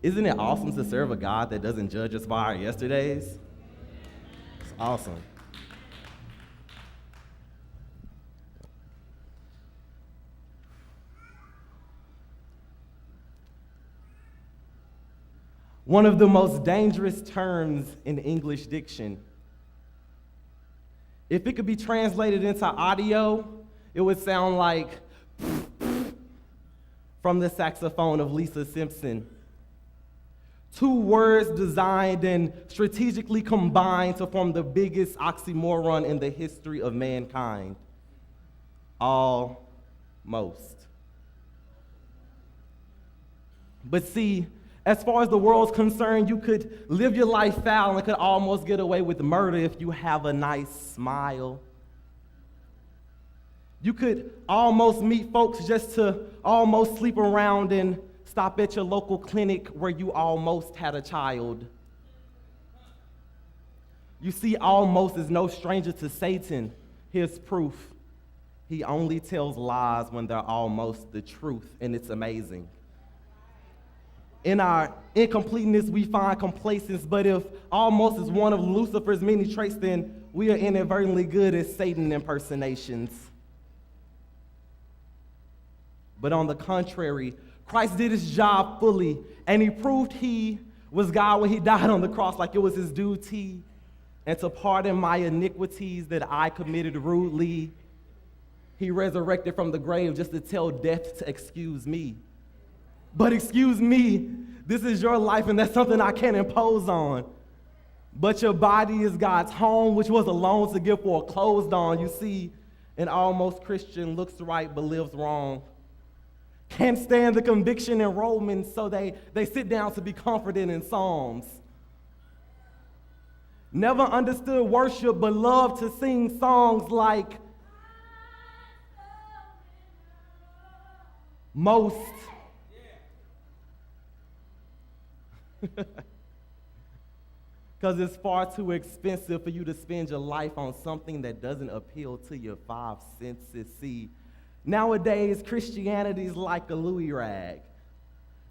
Isn't it awesome to serve a God that doesn't judge us by our yesterdays? It's awesome. One of the most dangerous terms in English diction. If it could be translated into audio, it would sound like from the saxophone of Lisa Simpson. Two words designed and strategically combined to form the biggest oxymoron in the history of mankind. Almost. But see, as far as the world's concerned, you could live your life foul and could almost get away with murder if you have a nice smile. You could almost meet folks just to almost sleep around and stop at your local clinic where you almost had a child. You see, almost is no stranger to Satan. Here's proof. He only tells lies when they're almost the truth, and it's amazing. In our incompleteness, we find complacence, but if almost is one of Lucifer's many traits, then we are inadvertently good at Satan impersonations. But on the contrary, Christ did his job fully, and he proved he was God when he died on the cross like it was his duty, and to pardon my iniquities that I committed rudely. He resurrected from the grave just to tell death to excuse me. But excuse me, this is your life, and that's something I can't impose on. But your body is God's home, which was a loan to give foreclosed on. You see, an almost Christian looks right but lives wrong. Can't stand the conviction in Romans, so they sit down to be comforted in Psalms. Never understood worship, but loved to sing songs like most. Because it's far too expensive for you to spend your life on something that doesn't appeal to your five senses. See, nowadays, Christianity is like a Louis rag.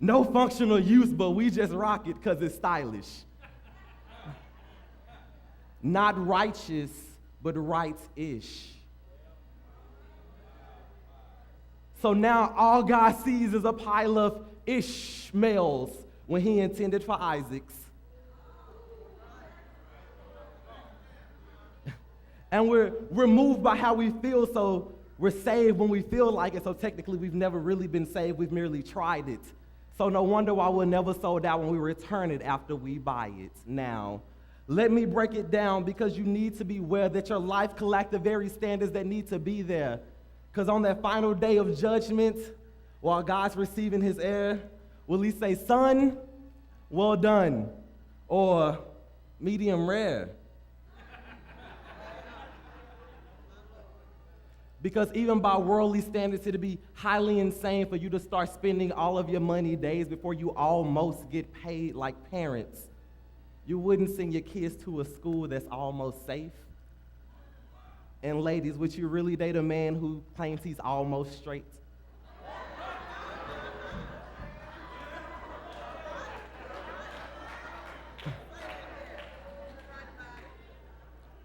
No functional use, but we just rock it because it's stylish. Not righteous, but right-ish. So now all God sees is a pile of Ishmaels when he intended for Isaacs. And we're moved by how we feel, so we're saved when we feel like it. So technically, we've never really been saved. We've merely tried it. So no wonder why we're never sold out when we return it after we buy it. Now, let me break it down, because you need to be aware that your life can lack the very standards that need to be there. Because on that final day of judgment, while God's receiving his heir, will he say, son, well done, or medium rare? Because even by worldly standards, it'd be highly insane for you to start spending all of your money days before you almost get paid like parents. You wouldn't send your kids to a school that's almost safe. And ladies, would you really date a man who claims he's almost straight?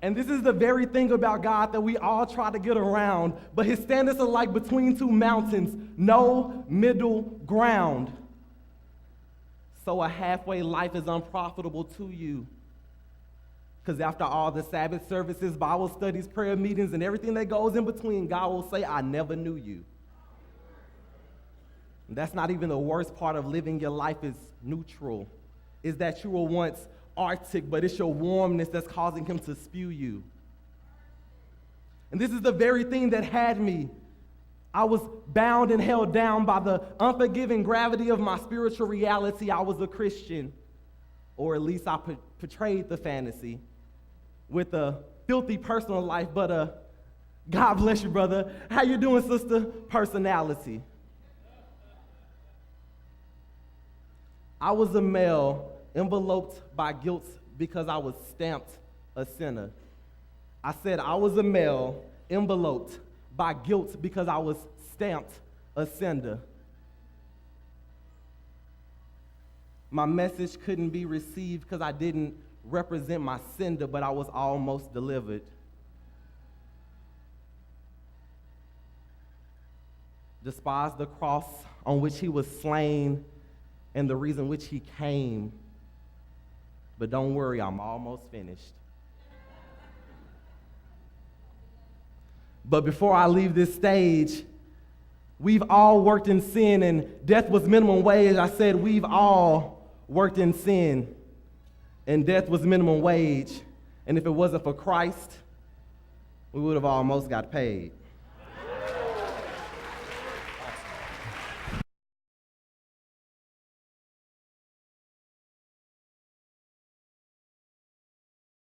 And this is the very thing about God that we all try to get around, but his standards are like between two mountains, no middle ground. So a halfway life is unprofitable to you. Because after all the Sabbath services, Bible studies, prayer meetings, and everything that goes in between, God will say, I never knew you. And that's not even the worst part of living your life is neutral, is that you were once Arctic, but it's your warmness that's causing him to spew you. And this is the very thing that had me. I was bound and held down by the unforgiving gravity of my spiritual reality. I was a Christian, or at least I portrayed the fantasy with a filthy personal life, but a God bless you, brother. How you doing, sister? Personality. I was a male enveloped by guilt because I was stamped a sinner. I said I was a male enveloped by guilt because I was stamped a sinner. My message couldn't be received because I didn't represent my sender, but I was almost delivered. Despise the cross on which he was slain and the reason which he came. But don't worry, I'm almost finished. But before I leave this stage, we've all worked in sin, and death was minimum wage. I said we've all worked in sin, and death was minimum wage. And if it wasn't for Christ, we would have almost got paid.